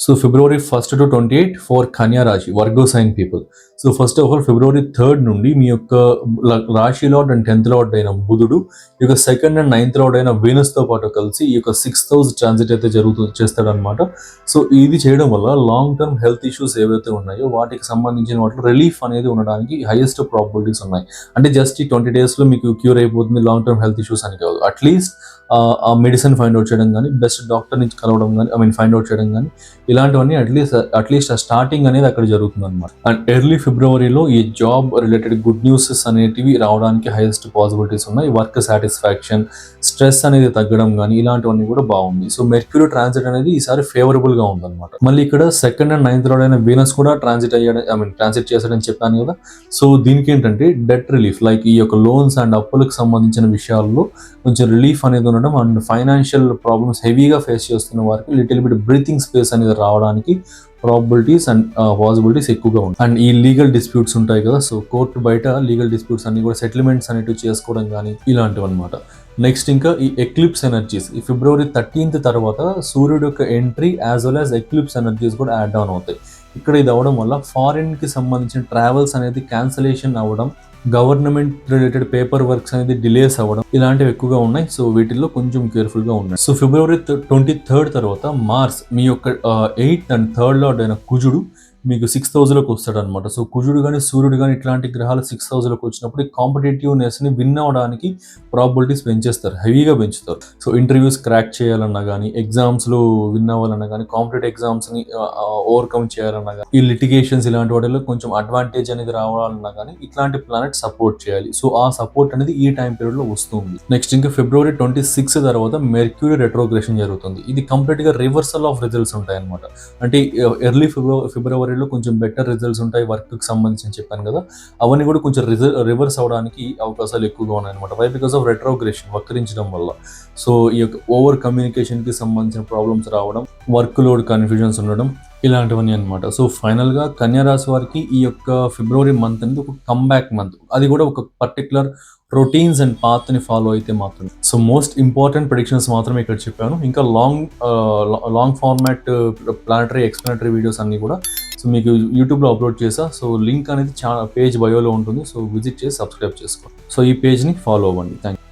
So February 1st to 28 for కన్యా రాశి Virgo sign people. So first of all February 3rd నుండి మీ యొక్క రాశి లార్డ్ అండ్ 10th లార్డ్ అయిన బుధుడు ఈ యొక్క 2nd and 9th లార్డ్ అయిన వీనస్ తో పాటు కలిసి ఈ యొక్క 6th హౌస్ ట్రాన్సిట్ అయితే చేస్తాడనమాట. సో ఇది చేయడం వల్ల లాంగ్ టర్మ్ హెల్త్ ఇష్యూస్ ఏవైతే ఉన్నాయో వాటికి సంబంధించిన వాటిలో రిలీఫ్ అనేది ఉండడానికి హైయెస్ట్ ప్రాబిలిటీస్ ఉన్నాయి. అంటే జస్ట్ ఈ 20 days లో మీకు క్యూర్ అయిపోతుంది లాంగ్ టర్మ్ హెల్త్ ఇష్యూస్ అని కాదు. అట్లీస్ట్ ఆ మెడిసిన్ ఫైండ్ అవుట్ చేయడం కానీ, బెస్ట్ డాక్టర్ నుంచి కలవడం కానీ, ఫైండ్ అవుట్ చేయడం కానీ, ఇలాంటివన్నీ అట్లీస్ట్ ఆ స్టార్టింగ్ అనేది అక్కడ జరుగుతుంది అనమాట. అండ్ ఎర్లీ ఫిబ్రవరిలో ఈ జాబ్ రిలేటెడ్ గుడ్ న్యూసెస్ అనేటివి రావడానికి హైయెస్ట్ పాసిబిలిటీస్ ఉన్నాయి. వర్క్ సాటిస్ఫాక్షన్, స్ట్రెస్ అనేది తగ్గడం కానీ ఇలాంటివన్నీ కూడా బాగుంది. సో మెర్క్యూరీ ట్రాన్సిట్ అనేది ఈసారి ఫేవరబుల్ గా ఉందన్నమాట. మళ్ళీ ఇక్కడ 2nd and 9th లార్డ్ అయిన వీనస్ కూడా ట్రాన్సిట్ చేశాడని చెప్పాను కదా. సో దీనికి ఏంటంటే డెట్ రిలీఫ్, లైక్ ఈ యొక్క లోన్స్ అండ్ అప్పులకు సంబంధించిన విషయాల్లో కొంచెం రిలీఫ్ అనేది ఉండడం అండ్ ఫైనాన్షియల్ ప్రాబ్లమ్స్ హెవీగా ఫేస్ చేస్తున్న వారికి లిటిల్ బిట్ బ్రీతింగ్ స్పేస్ అనేది రావడానికి ప్రాబిలిటీస్ అండ్ పాసిబిలిటీస్ ఎక్కువగా ఉంటాయి. అండ్ ఈ లీగల్ డిస్ప్యూట్స్ ఉంటాయి కదా, సో కోర్టు బయట లీగల్ డిస్ప్యూట్స్ అన్ని కూడా సెటిల్మెంట్స్ అనేవి చేసుకోవడం కానీ ఇలాంటివి అనమాట. నెక్స్ట్ ఇంకా ఈ ఎక్లిప్స్ ఎనర్జీస్ ఈ ఫిబ్రవరి 13th తర్వాత సూర్యుడు యొక్క entry as well as eclipse energies కూడా యాడ్ డౌన్ అవుతాయి. ఇక్కడ ఇది అవడం వల్ల ఫారిన్ కి సంబంధించిన ట్రావెల్స్ అనేది క్యాన్సలేషన్ అవ్వడం, గవర్నమెంట్ రిలేటెడ్ పేపర్ వర్క్స్ అనేది డిలేస్ అవ్వడం ఇలాంటివి ఎక్కువగా ఉన్నాయి. సో వీటిల్లో కొంచెం కేర్ఫుల్ గా ఉన్నాయి. సో ఫిబ్రవరి 23rd తర్వాత మార్స్ మీ యొక్క 8th and 3rd లార్డ్ అయిన కుజుడు మీకు 6th house లోకి వస్తాడు అనమాట. సో కుజుడు కానీ సూర్యుడు కానీ ఇట్లాంటి గ్రహాలు 6th house లోకి వచ్చినప్పుడు ఈ కాంపిటేటివ్నెస్ ని విన్ అవడానికి ప్రాబిలిటీస్ పెంచేస్తారు, హెవీగా పెంచుతారు. సో ఇంటర్వ్యూస్ క్రాక్ చేయాలన్నా కానీ, ఎగ్జామ్స్ లో విన్ అవ్వాలన్నా కానీ, కాంపిటేటివ్ ఎగ్జామ్స్ ని ఓవర్కమ్ చేయాలన్నా కానీ, ఈ లిటిగేషన్స్ ఇలాంటి వాటిలో కొంచెం అడ్వాంటేజ్ అనేది రావాలన్నా కానీ ఇట్లాంటి ప్లానెట్ సపోర్ట్ చేయాలి. సో ఆ సపోర్ట్ అనేది ఈ టైం పీరియడ్ లో వస్తుంది. నెక్స్ట్ ఇంకా ఫిబ్రవరి 26 తర్వాత మెర్క్యూరీ రెట్రోగ్రెషన్ జరుగుతుంది. ఇది కంప్లీట్ గా రివర్సల్ ఆఫ్ రిజల్ట్స్ ఉంటాయి అనమాట. అంటే ఎర్లీ ఫిబ్రవరిలో కొంచెం బెటర్ రిజల్ట్స్ ఉంటాయి వర్క్ కి సంబంధించి చెప్పాను కదా, అవన్నీ కూడా కొంచెం రివర్స్ అవడానికి అవకాశాలు ఎక్కువగా ఉన్నాయి అనమాట. వై బికాస్ ఆఫ్ రెట్రోగ్రెషన్, వక్రించడం వల్ల. సో ఈ యొక్క ఓవర్ కమ్యూనికేషన్ కి సంబంధించిన ప్రాబ్లమ్స్ రావడం, వర్క్ లోడ్ కన్ఫ్యూజన్స్ ఉండడం ఇలాంటివన్నీ అనమాట. సో ఫైనల్ గా కన్యా రాశి వారికి ఈ యొక్క ఫిబ్రవరి మంత్ అనేది ఒక కమ్బ్యాక్ మంత్, అది కూడా ఒక పర్టికులర్ రొటీన్స్ అండ్ పాత్ ని ఫాలో అయితే మాత్రం. సో మోస్ట్ ఇంపార్టెంట్ ప్రెడిక్షన్స్ మాత్రమే ఇక్కడ చెప్పాను. ఇంకా long format planetary explanatory videos అన్ని కూడా సో మీకు యూట్యూబ్లో అప్లోడ్ చేసా. సో లింక్ అనేది పేజ్ బయోలో ఉంటుంది. సో విజిట్ చేసి సబ్స్క్రైబ్ చేసుకోండి. సో ఈ పేజ్ని ఫాలో అవ్వండి. Thank you.